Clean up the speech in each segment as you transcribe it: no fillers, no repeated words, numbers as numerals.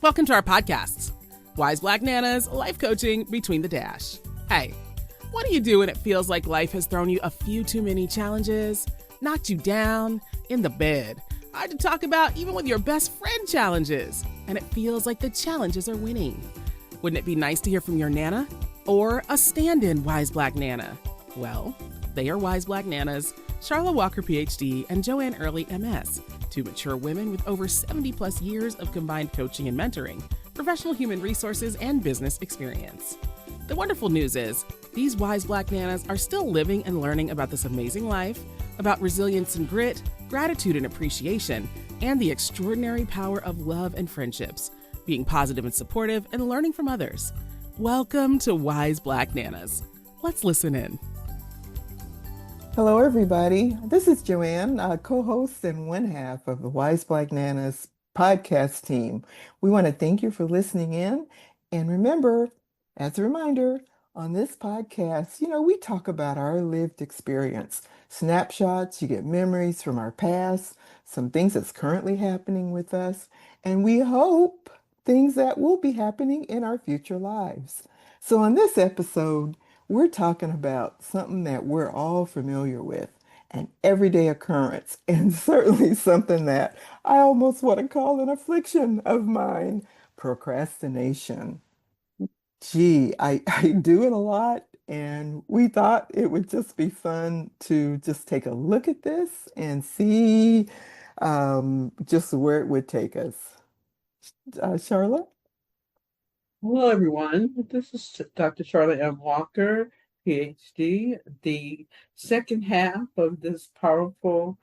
Welcome to our podcasts, Wise Black Nanas, Life Coaching Between the Dash. Hey, what do you do when it feels like life has thrown you a few too many challenges, knocked you down, in the bed, hard to talk about even with your best friend challenges, and it feels like the challenges are winning? Wouldn't it be nice to hear from your Nana? Or a stand-in Wise Black Nana? Well, they are Wise Black Nanas, Charlotte Walker, PhD, and Joanne Early, MS, two mature women with over 70 plus years of combined coaching and mentoring, professional human resources, and business experience. The wonderful news is, these Wise Black Nanas are still living and learning about this amazing life, about resilience and grit, gratitude and appreciation, and the extraordinary power of love and friendships, being positive and supportive, and learning from others. Welcome to Wise Black Nanas. Let's listen in. Hello, everybody. This is Joanne, co-host and one half of the Wise Black Nanas podcast team. We want to thank you for listening in. And remember, as a reminder, on this podcast, we talk about our lived experience, snapshots, you get memories from our past, some things that's currently happening with us, and we hope things that will be happening in our future lives. So on this episode, we're talking about something that we're all familiar with, an everyday occurrence, and certainly something that I almost want to call an affliction of mine, procrastination. Gee, I do it a lot, and we thought it would just be fun to just take a look at this and see just where it would take us. Charlotte? Hello, everyone. This is Dr. Charlotte M. Walker, PhD, the second half of this powerful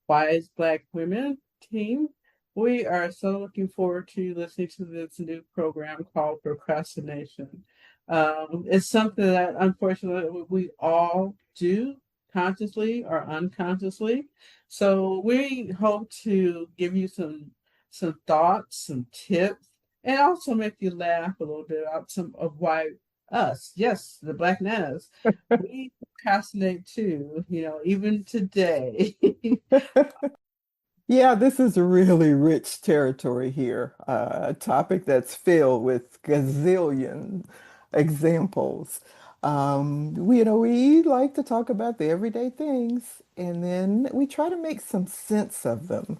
Wise Black Women team. We are so looking forward to listening to this new program called Procrastination. It's something that, unfortunately, we all do, consciously or unconsciously. So we hope to give you some thoughts, some tips, and also make you laugh a little bit about some of why us, yes, the Black Nanas, we procrastinate too, even today. Yeah, this is really rich territory here, a topic that's filled with gazillion examples. We like to talk about the everyday things, and then we try to make some sense of them.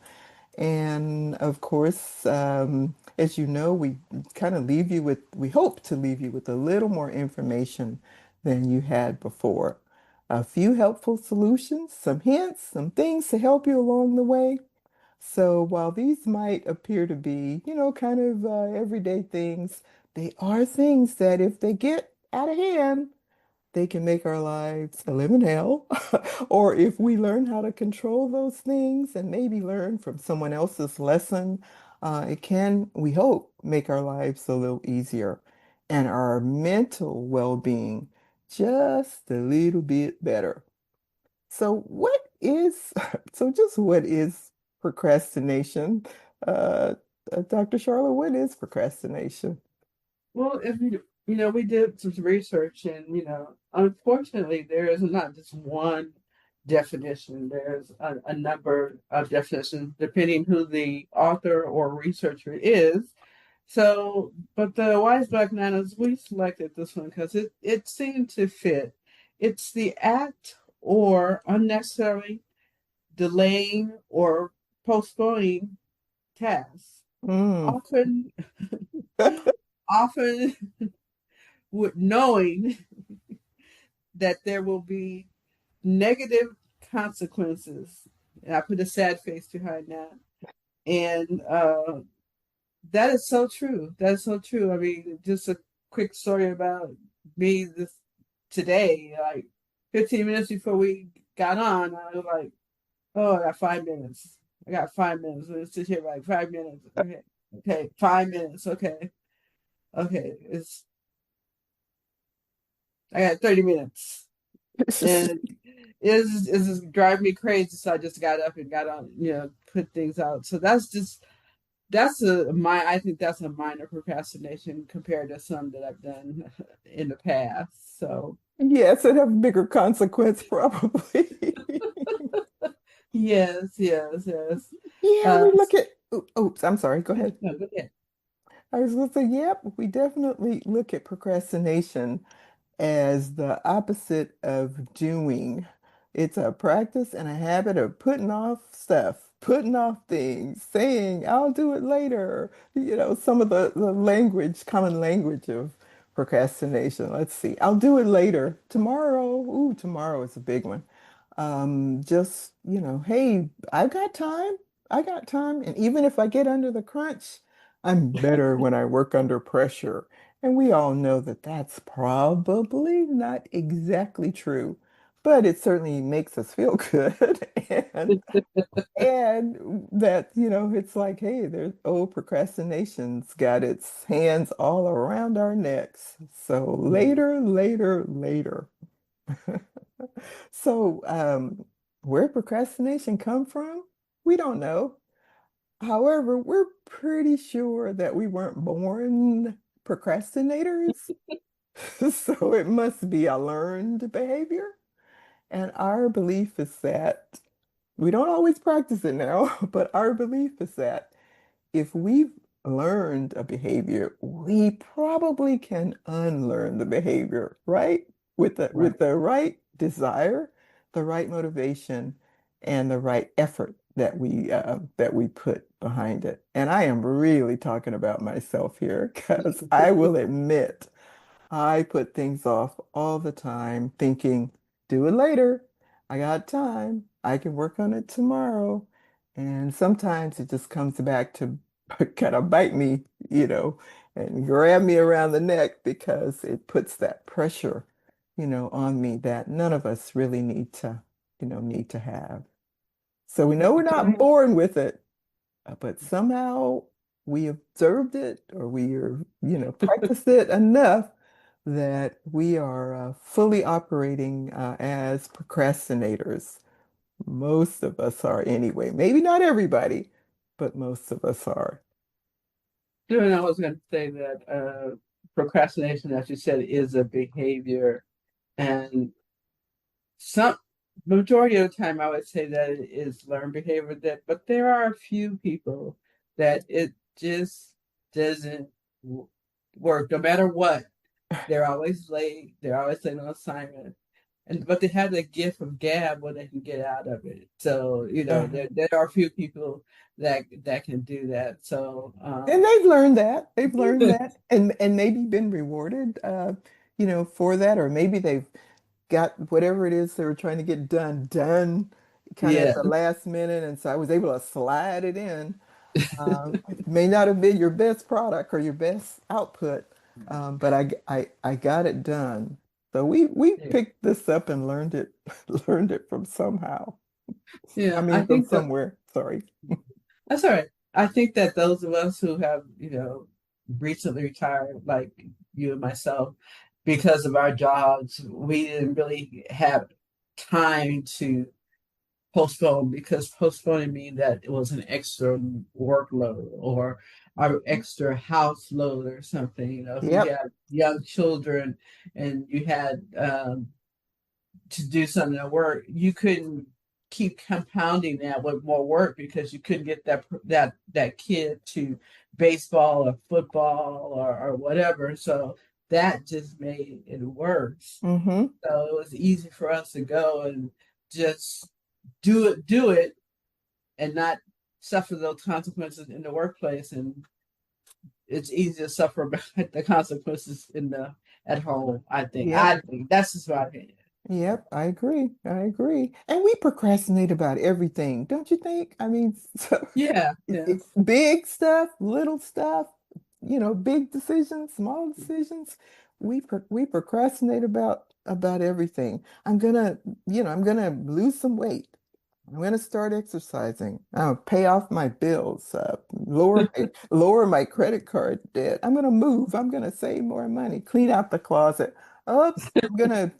And of course, as you know, we kind of we hope to leave you with a little more information than you had before. A few helpful solutions, some hints, some things to help you along the way. So while these might appear to be, kind of everyday things, they are things that if they get out of hand, they can make our lives a living hell. Or if we learn how to control those things and maybe learn from someone else's lesson, it can, we hope, make our lives a little easier and our mental well-being just a little bit better. So what is procrastination? Uh, Dr. Charlotte, what is procrastination? Well, if we did some research, and unfortunately, there is not just one definition. There's a number of definitions depending who the author or researcher is. So, but the Wise Black Nanas, we selected this one because it seemed to fit. It's the act or unnecessarily delaying or postponing tasks, Mm. often often with knowing that there will be negative consequences. And I put a sad face behind that. And that is so true. That is so true. I mean, just a quick story about me today, like 15 minutes before we got on, I was like, oh, I got 5 minutes. I got 5 minutes. Let's sit here like 5 minutes. Okay. Okay. 5 minutes. Okay. Okay. I got 30 minutes. And it's just driving me crazy. So I just got up and got on, put things out. So I think that's a minor procrastination compared to some that I've done in the past. So Yes, it have bigger consequence probably. yes. Yeah, Uh, we look at, oops, I'm sorry, go ahead. no, go ahead. I was going to say, yep, we definitely look at procrastination as the opposite of doing. It's a practice and a habit of putting off stuff, putting off things, saying, I'll do it later. Some of the language, common language of procrastination. Let's see, I'll do it later. Tomorrow. Ooh, tomorrow is a big one. Just, hey, I've got time. I got time. And even if I get under the crunch, I'm better when I work under pressure. And we all know that that's probably not exactly true, but it certainly makes us feel good. And that, it's like, hey, there's procrastination's got its hands all around our necks. So later, later, later. So, where procrastination come from? We don't know. However, we're pretty sure that we weren't born procrastinators. So it must be a learned behavior. And our belief is that we don't always practice it now, but our belief is that if we've learned a behavior, we probably can unlearn the behavior, right? With the Right. with the right desire, the right motivation, and the right effort that we put behind it. And I am really talking about myself here because I will admit I put things off all the time, thinking, do it later. I got time. I can work on it tomorrow. And sometimes it just comes back to kind of bite me, and grab me around the neck because it puts that pressure, on me that none of us really need to have. So we know we're not born with it, but somehow we observed it or we are, practiced it enough that we are fully operating as procrastinators. Most of us are anyway. Maybe not everybody, but most of us are. And I was going to say that procrastination, as you said, is a behavior, and some majority of the time, I would say that it is learned behavior. That, but there are a few people that it just doesn't work, no matter what. They're always late. They're always late on assignment, and but they have the gift of gab when they can get out of it. So Uh, there are a few people that can do that. So and they've learned that. They've learned that and maybe been rewarded for that, or maybe they've got whatever it is they were trying to get done kind of at yeah, the last minute. And so I was able to slide it in. It may not have been your best product or your best output, but I got it done. So we yeah, picked this up and learned it learned it from somehow. I yeah. I mean from think that somewhere. Sorry. that's all right. I think that those of us who have, recently retired, like you and myself, because of our jobs, we didn't really have time to postpone, because postponing means that it was an extra workload or our extra house load or something. If you Yep. had young children and you had to do something at work, you couldn't keep compounding that with more work because you couldn't get that kid to baseball or football or whatever. So that just made it worse. Mm-hmm. So it was easy for us to go and just do it, and not suffer those consequences in the workplace. And it's easy to suffer the consequences in the at home. I think. Yep. That's just my opinion. Yep, I agree. I agree. And we procrastinate about everything, don't you think? I mean, so Yeah, yeah, it's big stuff, little stuff, big decisions, small decisions. We procrastinate about everything. I'm gonna lose some weight. I'm gonna start exercising. I'll pay off my bills, lower my credit card debt. I'm gonna move. I'm gonna save more money, clean out the closet. Oops, I'm gonna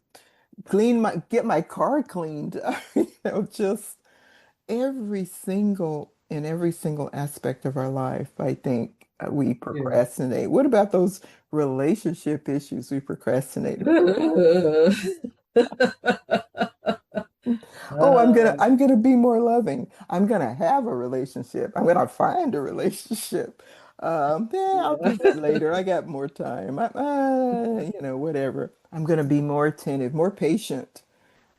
get my car cleaned. Just in every single aspect of our life, I think we yeah. procrastinate. What about those relationship issues we procrastinate about? Oh, I'm gonna uh, I'm gonna be more loving. I'm gonna have a relationship. I'm gonna find a relationship. Yeah, I'll Yeah. do that later. I got more time. Whatever. I'm gonna be more attentive, more patient,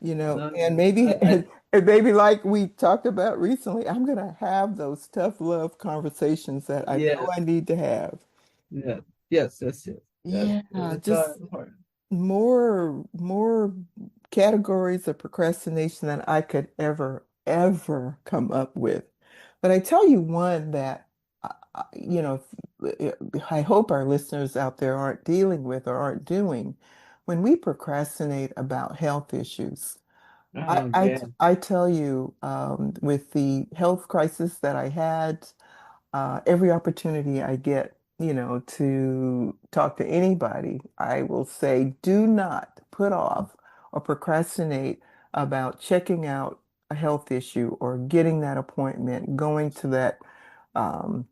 and No, maybe I, and maybe like we talked about recently, I'm gonna have those tough love conversations that I know yes, I need to have. yes, yes, yes, yes. That Yeah, is just important. more categories of procrastination than I could ever come up with. But I tell you one that I hope our listeners out there aren't dealing with or aren't doing. When we procrastinate about health issues, Oh, yeah, I tell you, with the health crisis that I had, every opportunity I get, to talk to anybody, I will say, do not put off or procrastinate about checking out a health issue or getting that appointment, going to that um,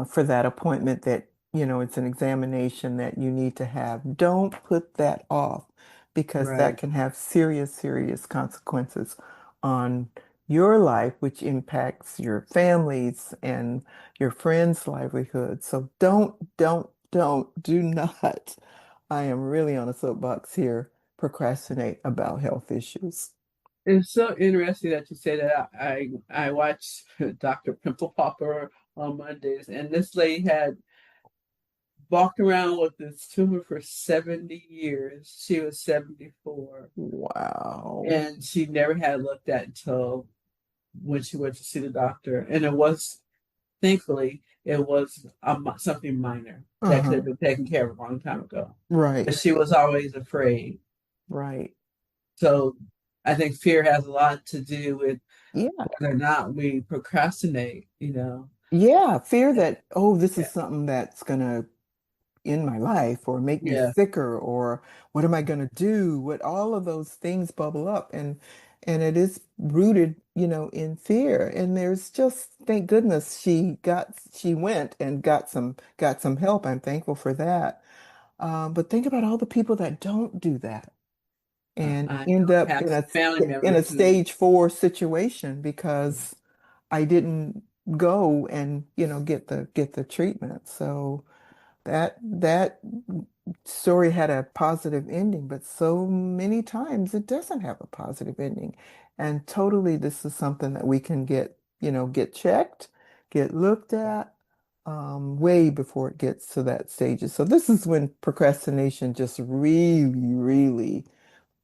for that appointment that, it's an examination that you need to have. Don't put that off because that right. can have serious, serious consequences on your life, which impacts your families and your friends' livelihood. So do not, I am really on a soapbox here, procrastinate about health issues. It's so interesting that you say that. I watched Dr. Pimple Popper on Mondays, and this lady had walked around with this tumor for 70 years. She was 74, Wow. and she never had looked at until when she went to see the doctor. And it was, thankfully, it was something minor that could Uh-huh. have been taken care of a long time ago. Right. But she was always afraid. Right. So I think fear has a lot to do with Yeah. whether or not we procrastinate. Yeah, fear that, oh, this Yeah, is something that's gonna end my life or make me yeah, sicker or what am I gonna do? What all of those things bubble up and it is rooted, in fear. And there's just thank goodness she went and got some help. I'm thankful for that. But think about all the people that don't do that and I end know. up Have in a some family in a members who, stage 4 situation because I didn't go and get the treatment. So that story had a positive ending, but so many times it doesn't have a positive ending. And totally, this is something that we can get checked, get looked at, way before it gets to that stages. So this is when procrastination just really, really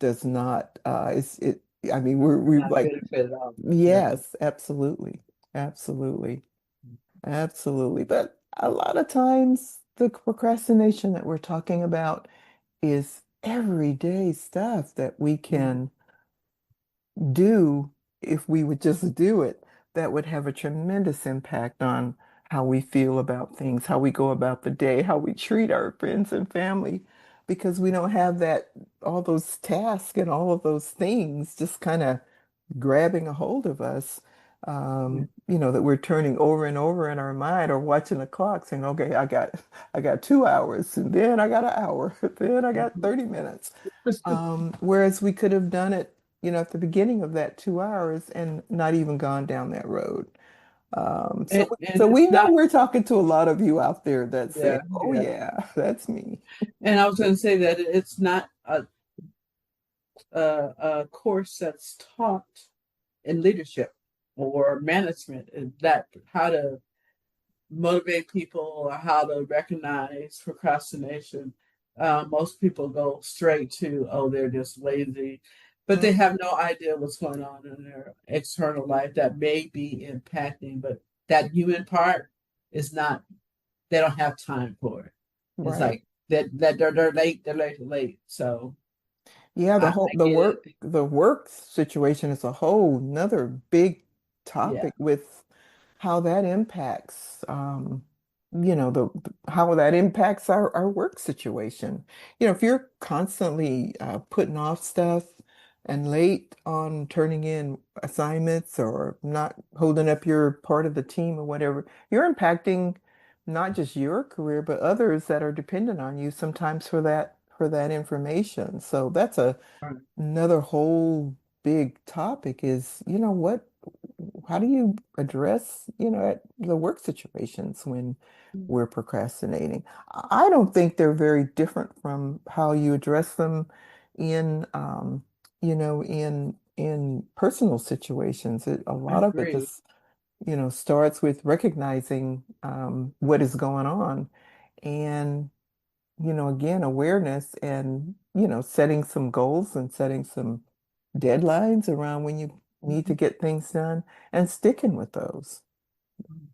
does not, I mean, we not like, benefit at all. Yeah. yes, absolutely. Absolutely. Absolutely. But a lot of times the procrastination that we're talking about is everyday stuff that we Mhm. can do if we would just do it. That would have a tremendous impact on how we feel about things, how we go about the day, how we treat our friends and family, because we don't have all those tasks and all of those things just kind of grabbing a hold of us, Yeah. that we're turning over and over in our mind or watching the clock saying, okay, I got 2 hours and then I got an hour, then I got Mhm. 30 minutes. Whereas we could have done it, at the beginning of that 2 hours and not even gone down that road. So, And so we it's know not, we're talking to a lot of you out there that say, yeah, oh yeah. yeah, that's me. And I was going to say that it's not a course that's taught in leadership or management, is that how to motivate people or how to recognize procrastination. Most people go straight to, oh, they're just lazy, but they have no idea what's going on in their external life that may be impacting, but that human part is not, they don't have time for it. It's Right. like that they're late, they're late, they're late. So Yeah, I the get work it. the work situation is a whole nother big Yeah. topic with how that impacts how that impacts our work situation. If you're constantly putting off stuff and late on turning in assignments or not holding up your part of the team or whatever, you're impacting not just your career, but others that are dependent on you sometimes for that information. So that's Right. another whole big topic is, what? how do you address, at the work situations when Mm. we're procrastinating? I don't think they're very different from how you address them in, in personal situations. A I lot of it agree. just, starts with recognizing what is going on. And again, awareness and, setting some goals and setting some deadlines around when you need to Mhm. get things done and sticking with those.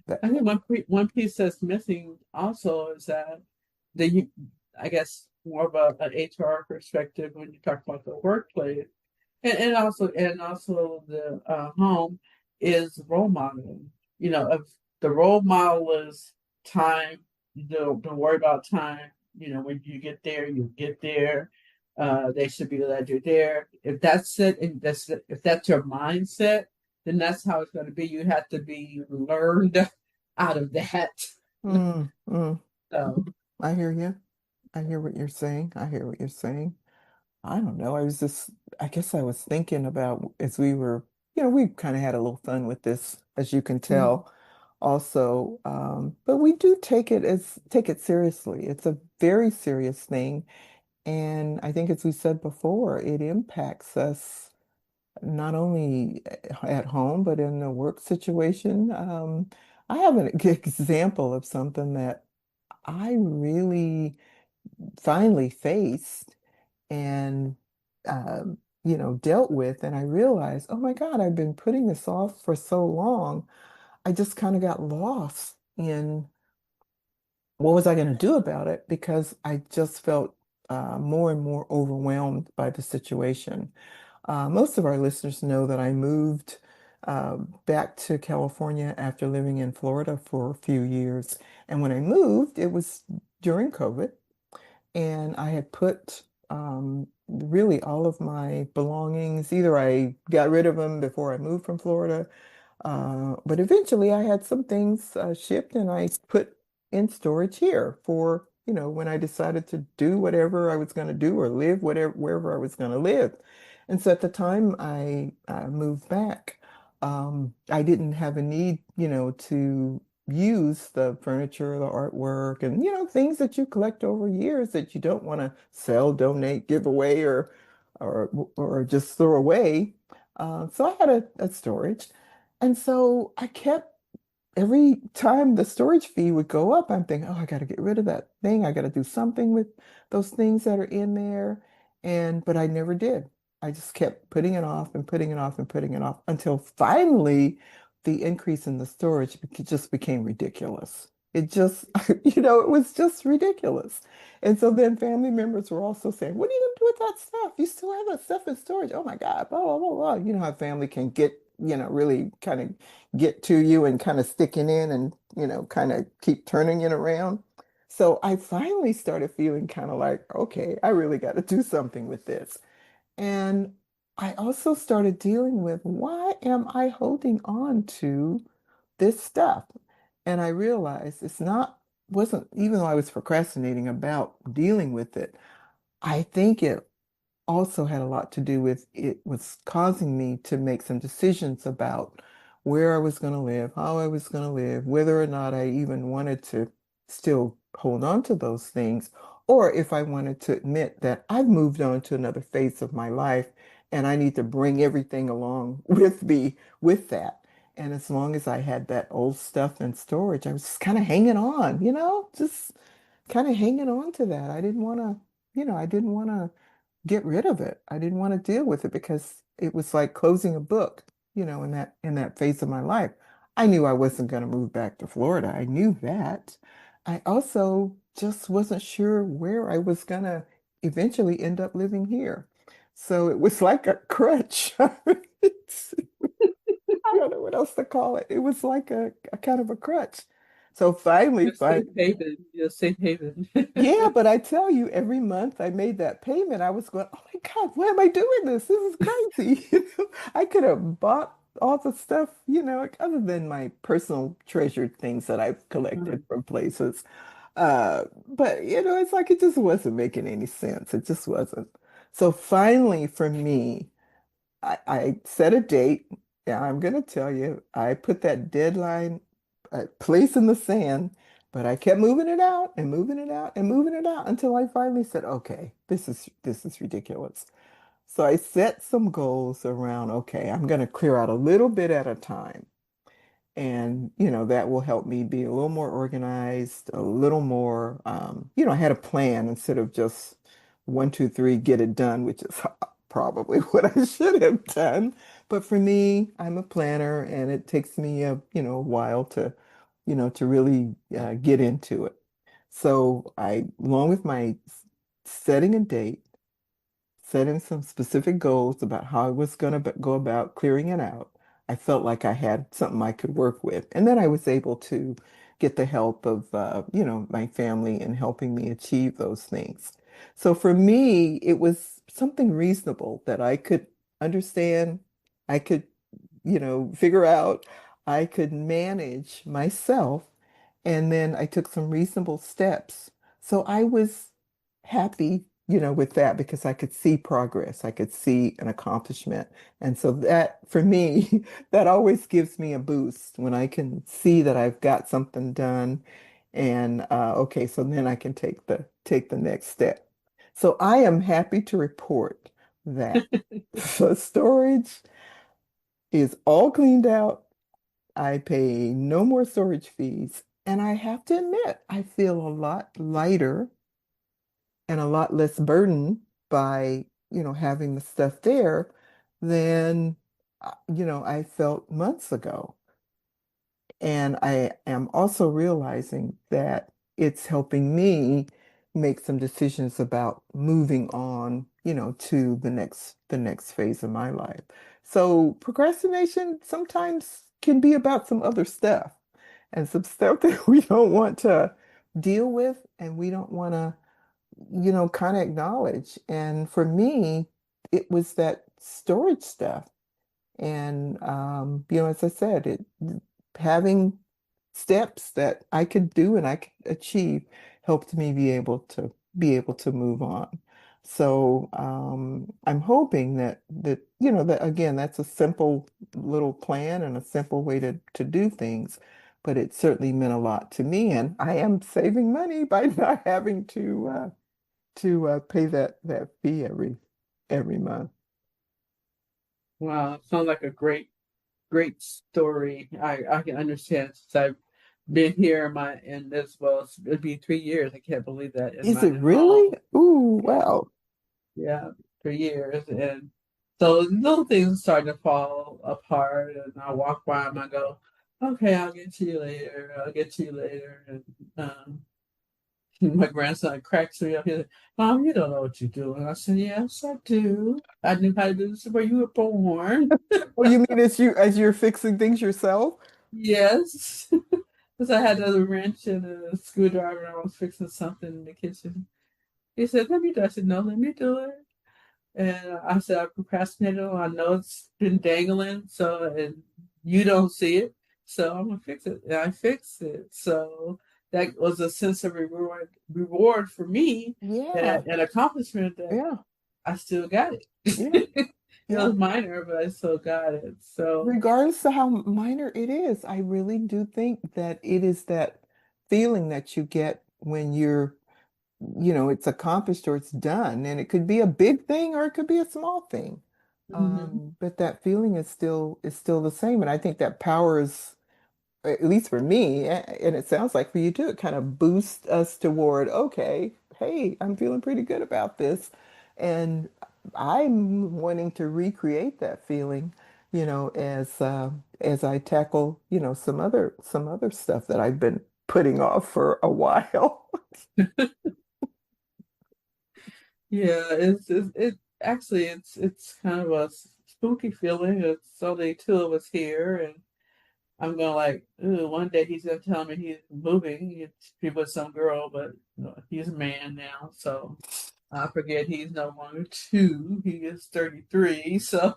That, I think one piece that's missing also is that the I guess more of an HR perspective when you talk about the workplace and also the home is role modeling. If the role model is time, you don't worry about time. When you get there, you get there. They should be glad you're there. If that's it, and if that's your mindset, then that's how it's going to be. You have to be learned out of that. mm, mm, So, I hear you. I hear what you're saying. I hear what you're saying. I don't know. I guess I was thinking about as we were, we kind of had a little fun with this, as you can mm, tell, also. But we do take it seriously. It's a very serious thing. And I think, as we said before, it impacts us not only at home, but in the work situation. I have an example of something that I really finally faced and dealt with, and I realized, oh my God, I've been putting this off for so long. I just kind of got lost in what was I going to do about it because I just felt more and more overwhelmed by the situation. Most of our listeners know that I moved back to California after living in Florida for a few years. And when I moved, it was during COVID. And I had put really all of my belongings, either I got rid of them before I moved from Florida, but eventually I had some things shipped and I put in storage here for, when I decided to do whatever I was going to do or live wherever I was going to live. And so at the time I moved back, I didn't have a need, to use the furniture, the artwork, and things that you collect over years that you don't want to sell, donate, give away, or or just throw away. So I had a storage, and so I kept every time the storage fee would go up, I'm thinking, oh, I got to get rid of that thing. I got to do something with those things that are in there. But I never did. I just kept putting it off and putting it off and putting it off until finally the increase in the storage just became ridiculous. It just, it was just ridiculous. And so then family members were also saying, what are you going to do with that stuff? You still have that stuff in storage. Oh my God, blah, blah, blah, blah. You know how family can get, really kind of get to you and kind of sticking in and, kind of keep turning it around. So I finally started feeling kind of like, okay, I really got to do something with this. And I also started dealing with why am I holding on to this stuff? And I realized wasn't, even though I was procrastinating about dealing with it, I think it also had a lot to do with it was causing me to make some decisions about where I was going to live, how I was going to live, whether or not I even wanted to still hold on to those things, or if I wanted to admit that I've moved on to another phase of my life and I need to bring everything along with me with that. And as long as I had that old stuff in storage, I was just kind of hanging on, just kind of hanging on to that. I didn't want to get rid of it. I didn't want to deal with it because it was like closing a book, in that phase of my life. I knew I wasn't going to move back to Florida. I knew that. I also just wasn't sure where I was going to eventually end up living here. So it was like a crutch. I don't know what else to call it. It was like a kind of a crutch. So finally, your safe haven, your safe haven. yeah, but I tell you, every month I made that payment, I was going, oh my God, why am I doing this? This is crazy. I could have bought all the stuff, other than my personal treasured things that I've collected Mm. from places. But it's like it just wasn't making any sense. It just wasn't. So finally, for me, I set a date Yeah, I'm gonna tell you, I put that deadline place in the sand, but I kept moving it out and moving it out and moving it out until I finally said, okay, this is ridiculous. So I set some goals around, okay, I'm gonna clear out a little bit at a time. And, that will help me be a little more organized, a little more, I had a plan instead of just one, two, three, get it done, which is probably what I should have done. But for me, I'm a planner and it takes me a while to really get into it. So along with my setting a date, setting some specific goals about how I was going to go about clearing it out, I felt like I had something I could work with. And then I was able to get the help of, my family in helping me achieve those things. So for me, it was something reasonable that I could understand, I could, figure out, I could manage myself. And then I took some reasonable steps. So I was happy, with that because I could see progress. I could see an accomplishment. And so that, for me, that always gives me a boost when I can see that I've got something done. And okay, so then I can take the next step. So I am happy to report that the storage is all cleaned out. I pay no more storage fees. And I have to admit, I feel a lot lighter and a lot less burdened by, having the stuff there than, I felt months ago. And I am also realizing that it's helping me make some decisions about moving on, to the next phase of my life. So procrastination sometimes can be about some other stuff and some stuff that we don't want to deal with and we don't want to kind of acknowledge. And for me, it was that storage stuff. And, as I said, having steps that I could do and I could achieve helped me be able to move on. So, I'm hoping that again, that's a simple little plan and a simple way to do things, but it certainly meant a lot to me. And I am saving money by not having to pay that fee every month. Wow, sounds like a great story. I can understand since I've been here in this, well, it'll be 3 years. I can't believe that in Is my it new home. really? Ooh, Yeah, wow. yeah, 3 years. And so little things starting to fall apart and I walk by them, I go, okay, I'll get to you later. I'll get to you later. And my grandson cracks me up. He's like, Mom, you don't know what you're doing. I said, yes, I do. I knew how to do this before you were born. Oh, you mean as you're fixing things yourself? Yes. Because I had a wrench and a screwdriver and I was fixing something in the kitchen. He said, let me do it. I said, no, let me do it. And I said, I procrastinated. I know it's been dangling, so and you don't see it. So I'm gonna fix it. And I fixed it. So that was a sense of reward for me, Yeah, that an accomplishment that yeah, I still got it. yeah, It yeah. was minor, but I still got it. So Regardless of how minor it is, I really do think that it is that feeling that you get when it's accomplished or it's done. And it could be a big thing or it could be a small thing. mhm. But that feeling is still the same. And I think that powers, at least for me, and it sounds like for you too, it kind of boosts us toward, okay, hey, I'm feeling pretty good about this. And I'm wanting to recreate that feeling, as I tackle, some other stuff that I've been putting off for a while. Yeah, it actually it's kind of a spooky feeling. It's only two of us here, and I'm gonna like, ooh, one day he's gonna tell me he's moving. He was some girl, but he's a man now, so I forget he's no longer two. He is 33, so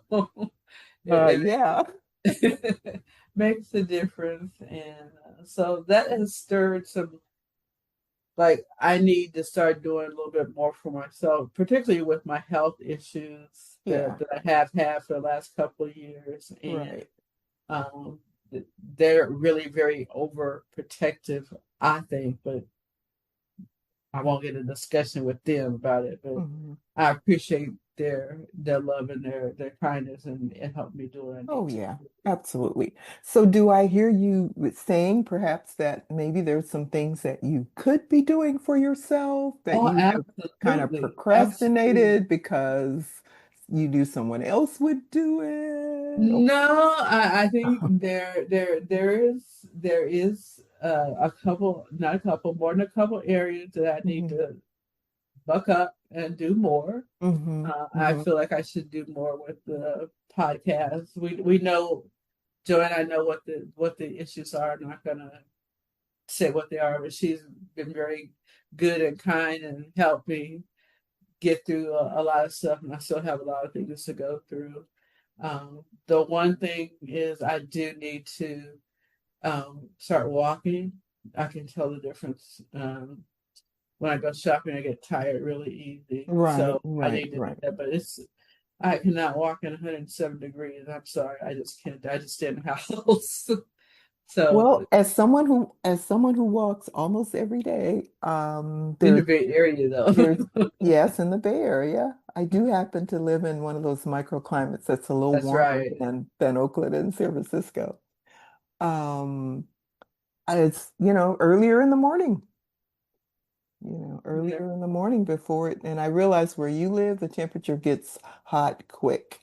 Yeah. it makes a difference. And so that has stirred some, like, I need to start doing a little bit more for myself, particularly with my health issues. Yeah. that I have had for the last couple of years, and Right. um, they're really very overprotective, I think, but I won't get a discussion with them about it. But Mhm. I appreciate their love and their kindness, and it helped me do what I Oh, need to yeah, do. absolutely. So, do I hear you with saying perhaps that maybe there's some things that you could be doing for yourself that Oh, you have kind of absolutely, absolutely. procrastinated because you knew someone else would do it? No, I think there is a couple, not a couple, more than a couple areas that I need Hmm. to buck up and do more. Hmm. I Hmm. feel like I should do more with the podcast. We know, Joy and I know what the issues are. I'm not gonna say what they are, but she's been very good and kind and helped me get through a lot of stuff, and I still have a lot of things to go through. The one thing is I do need to start walking. I can tell the difference. When I go shopping, I get tired really easy. Right, So I right, need to do right. that. But I cannot walk in 107 degrees. I'm sorry. I just can't. I just stay in the house. So Well, as someone who walks almost every day, in the Bay Area, though. there's yes, in the Bay Area. I do happen to live in one of those microclimates that's a little That's warmer right. than Oakland and San Francisco. Um, it's, earlier in the morning, Yeah. earlier in the morning before it, and I realize where you live, the temperature gets hot quick.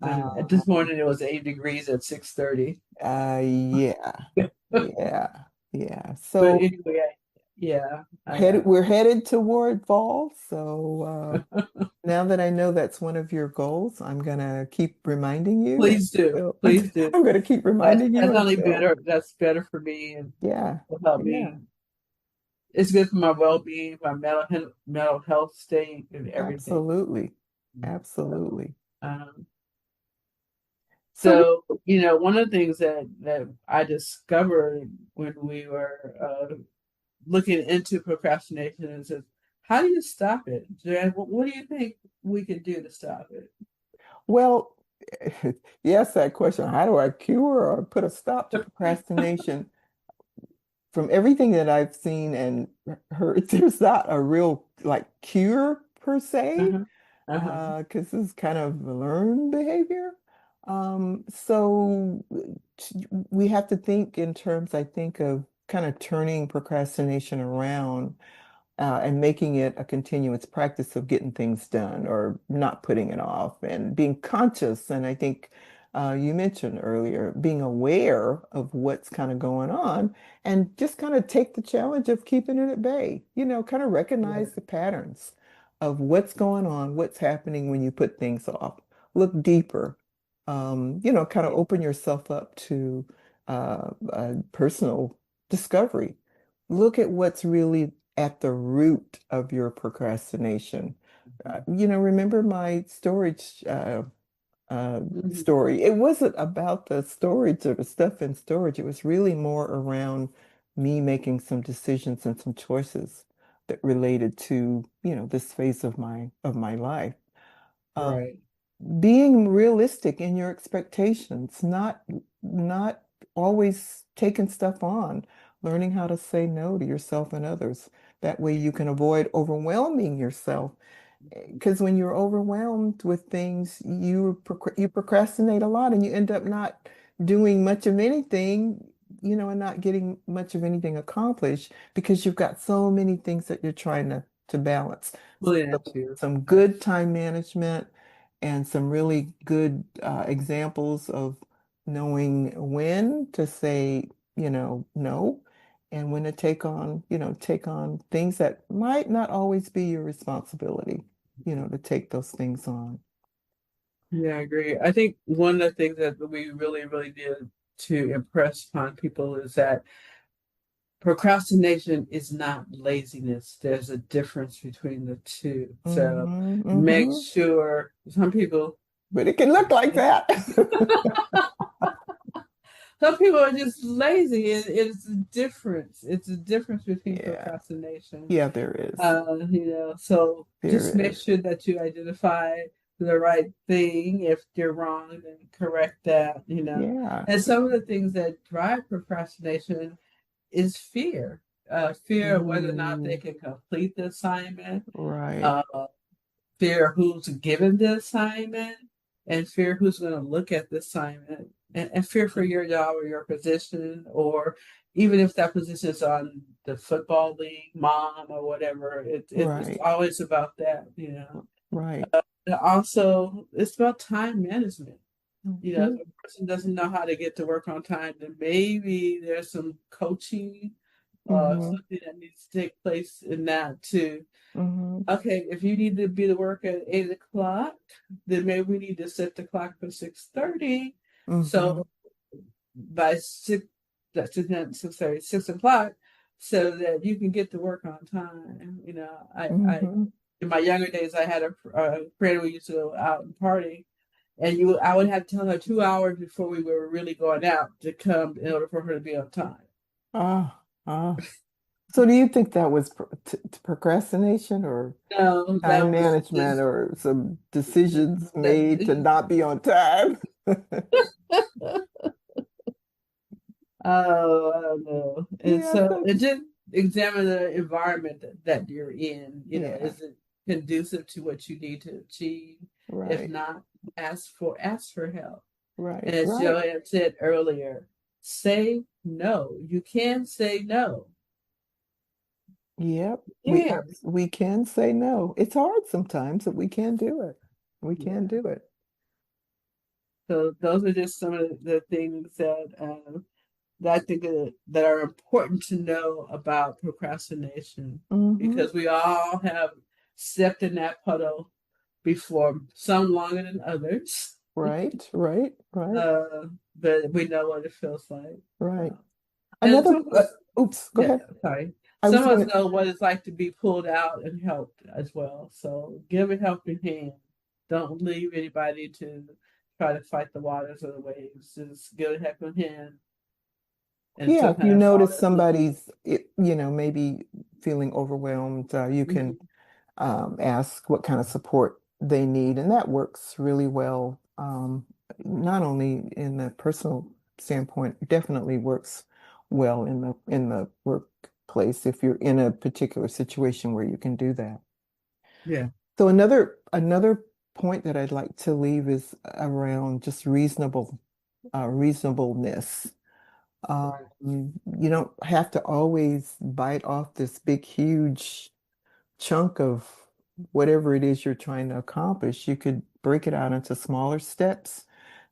This Um, morning it was 8 degrees at 6:30. yeah, yeah, yeah. But So anyway, yeah, we're headed toward fall. So now that I know that's one of your goals, I'm gonna keep reminding you please do, until please do. I'm gonna keep reminding you That's only until, better. That's better for me and yeah, will help yeah, me. It's good for my well-being, my mental health state, and everything. absolutely, So, absolutely. um, So one of the things that I discovered when we were looking into procrastination is that how do you stop it? Jan, what do you think we can do to stop it? well, yes, that question, how do I cure or put a stop to procrastination? From everything that I've seen and heard, there's not a real like cure per se, Uh-huh. Uh-huh. because this is kind of a learned behavior. So we have to think in terms, I think, of kind of turning procrastination around and making it a continuous practice of getting things done or not putting it off and being conscious. And I think you mentioned earlier being aware of what's kind of going on and just kind of take the challenge of keeping it at bay, kind of Right. recognize the patterns of what's going on, what's happening when you put things off. Look deeper, kind of Yeah. open yourself up to personal discovery. Look at what's really at the root of your procrastination. Remember my storage Mhm. story. It wasn't about the storage or the stuff in storage. It was really more around me making some decisions and some choices that related to, this phase of my life. Um, Right. being realistic in your expectations, not always taking stuff on, learning how to say no to yourself and others. That way you can avoid overwhelming yourself. Because when you're overwhelmed with things, you procrastinate a lot and you end up not doing much of anything, and not getting much of anything accomplished because you've got so many things that you're trying to balance. Fully So into. some Right. good time management and some really good examples of knowing when to say, no, and when to take on things that might not always be your responsibility, to take those things on. Yeah, I agree. I think one of the things that we really, really did to impress upon people is that procrastination is not laziness. There's a difference between the two. So Hmm. make Hmm. sure some people But it can look like that. some people are just lazy. It's a difference. It's a difference between Yeah. procrastination. Yeah, there is. So There just make is. sure that you identify the right thing. If you're wrong, then correct that. Yeah. And some of the things that drive procrastination is fear. Fear of whether or not they Mm, can complete the assignment, right. uh, fear who's given the assignment, and fear who's going to look at the assignment, and fear for your job or your position, or even if that position is on the football league, mom, or whatever. It's Right. always about that. Right. And also, it's about time management. If Hmm. a person doesn't know how to get to work on time, then maybe there's some coaching, Hmm. something that needs to take place in that too. Hmm. Okay, if you need to be to work at 8 o'clock, then maybe we need to set the clock for 6:30. Hmm. So by that's 6:30, 6 o'clock, so that you can get to work on time. I Hmm. in my younger days, I had a friend we used to go out and party, and I would have to tell her 2 hours before we were really going out to come in order for her to be on time. Ah, ah. So do you think that was procrastination or No, time that was management just or some decisions that. made to not be on time? Oh, I don't know. And Yeah, so it just examine the environment that you're in. yeah, Is it conducive to what you need to achieve? If right, not, ask for help. right, And as right. Joanne said earlier, say no. You can say no. Yep, Yeah. we can say no. It's hard sometimes, but we can do it. We can Yeah. do it. So those are just some of the things that I think that are important to know about procrastination, Hmm. because we all have stepped in that puddle before, some longer than others, Right, right, right, uh, but we know what it feels like. right. Uh, and Another, some of us, oops, go yeah, ahead. sorry, I some was of us gonna, know what it's like to be pulled out and helped as well. So give a helping hand. Don't leave anybody to try to fight the waters or the waves. Just give a helping hand, and yeah, if you sometimes that's all notice that we need. somebody's, maybe feeling overwhelmed, you can Mhm. ask what kind of support they need, and that works really well. Not only in the personal standpoint, it definitely works well in the workplace if you're in a particular situation where you can do that. Yeah. So another point that I'd like to leave is around just reasonableness. Right. You don't have to always bite off this big, huge chunk of whatever it is you're trying to accomplish. You could break it out into smaller steps.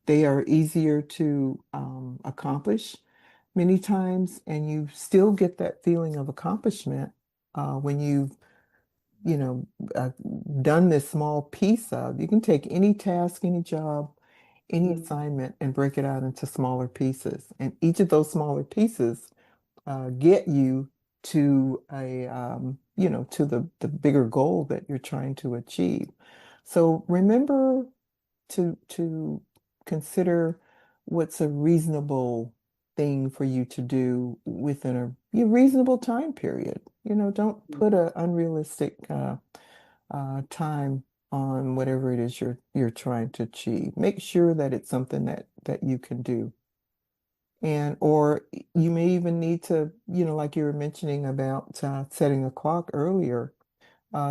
They are easier to accomplish many times, and you still get that feeling of accomplishment when you've, you know, uh, done this small piece of. You can take any task, any job, any Mhm. assignment, and break it out into smaller pieces. And each of those smaller pieces get you to to the bigger goal that you're trying to achieve. So remember to consider what's a reasonable thing for you to do within a reasonable time period. Don't put an unrealistic time on whatever it is you're trying to achieve. Make sure that it's something that you can do. And or you may even need to, like you were mentioning about setting a clock earlier.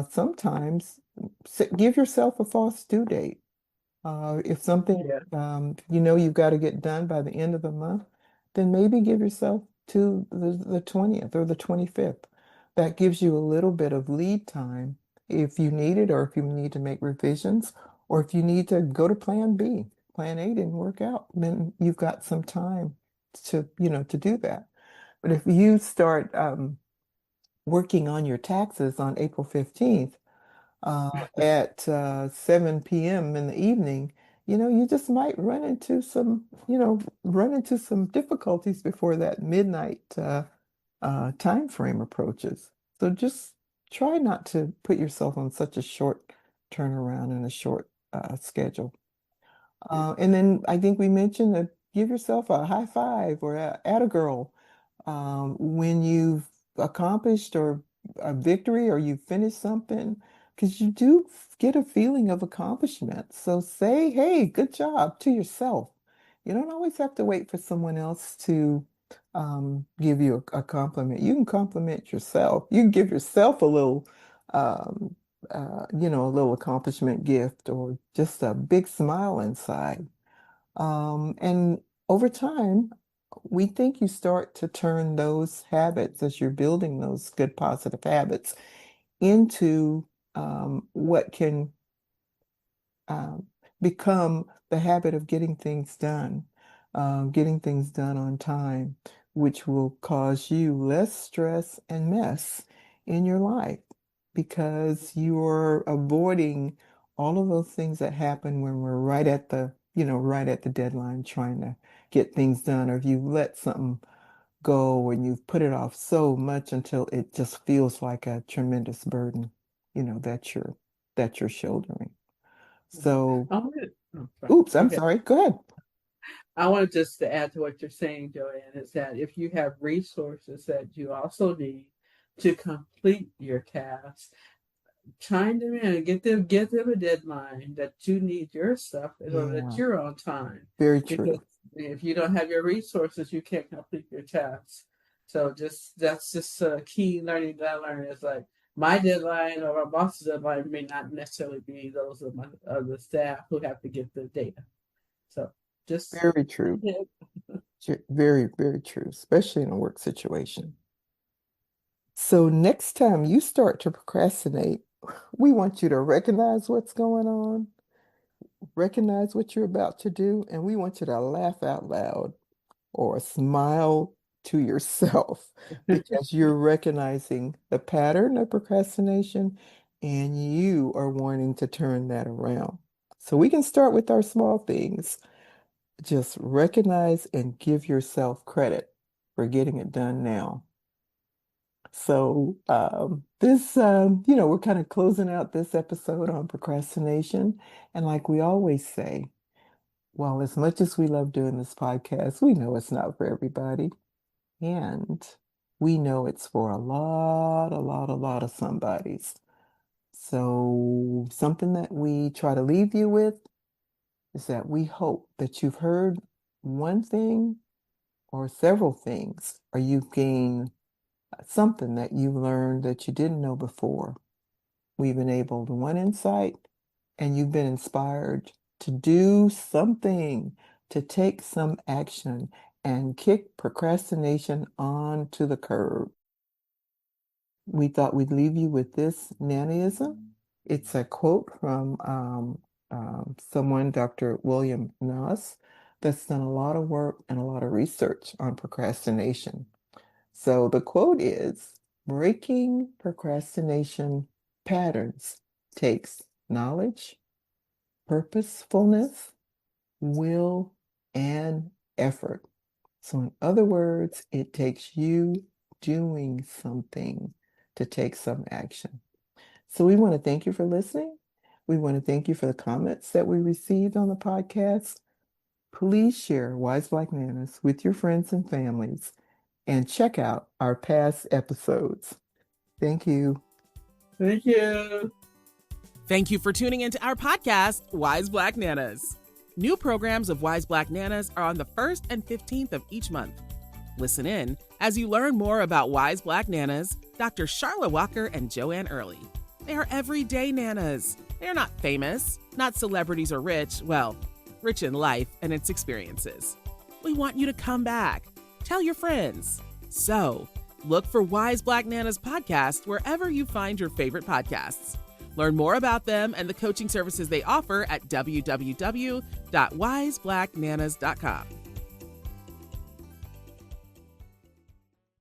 Sometimes give yourself a false due date. If something Yeah. you've got to get done by the end of the month, then maybe give yourself to the 20th or the 25th. That gives you a little bit of lead time if you need it, or if you need to make revisions, or if you need to go to plan B. Plan A didn't work out, then you've got some time to do that. But if you start working on your taxes on April 15th, at 7 p.m. in the evening, you just might run into some difficulties before that midnight time frame approaches. So just try not to put yourself on such a short turnaround and a short schedule. Yeah. And then I think we mentioned that give yourself a high five or a girl when you've accomplished or a victory or you've finished something. because you do get a feeling of accomplishment. So say, hey, good job to yourself. You don't always have to wait for someone else to give you a compliment. You can compliment yourself. You can give yourself a little, um, a little accomplishment gift or just a big smile inside. And over time, we think you start to turn those habits as you're building those good positive habits into what can um, become the habit of getting things done on time, which will cause you less stress and mess in your life because you're avoiding all of those things that happen when we're right at the deadline trying to get things done, or if you let something go and you've put it off so much until it just feels like a tremendous burden, that you're shouldering. So, I wanted, oh, sorry. oops, Go I'm ahead. sorry. Go ahead. I wanted just to add to what you're saying, Joanne, is that if you have resources that you also need to complete your tasks, chime them in and give them a deadline that you need your stuff so that Yeah, you're on time. very Because true. if you don't have your resources, you can't complete your tasks. So that's just a key learning that I learned is like my deadline or my boss's deadline may not necessarily be those of the staff who have to get the data. So just Very true. Very, very true, especially in a work situation. So next time you start to procrastinate, we want you to recognize what's going on, recognize what you're about to do, and we want you to laugh out loud or smile to yourself because you're recognizing the pattern of procrastination and you are wanting to turn that around. So we can start with our small things. Just recognize and give yourself credit for getting it done now. So we're kind of closing out this episode on procrastination. And like we always say, well, as much as we love doing this podcast, we know it's not for everybody. And we know it's for a lot of somebodies. So something that we try to leave you with is that we hope that you've heard one thing or several things, or you've gained something that you learned that you didn't know before. We've enabled one insight, and you've been inspired to do something, to take some action and kick procrastination onto the curb. We thought we'd leave you with this Nanaism. It's a quote from someone, Dr. William Noss, that's done a lot of work and a lot of research on procrastination. So the quote is, breaking procrastination patterns takes knowledge, purposefulness, will, and effort. So, in other words, it takes you doing something to take some action. So, we want to thank you for listening. We want to thank you for the comments that we received on the podcast. Please share Wise Black Nanas with your friends and families and check out our past episodes. Thank you. Thank you. Thank you for tuning into our podcast, Wise Black Nanas. New programs of Wise Black Nanas are on the 1st and 15th of each month. Listen in as you learn more about Wise Black Nanas, Dr. Charla Walker and Joanne Early. They are everyday nanas. They are not famous, not celebrities or rich, well, rich in life and its experiences. We want you to come back. Tell your friends. So, look for Wise Black Nanas podcast wherever you find your favorite podcasts. Learn more about them and the coaching services they offer at www.wiseblacknanas.com.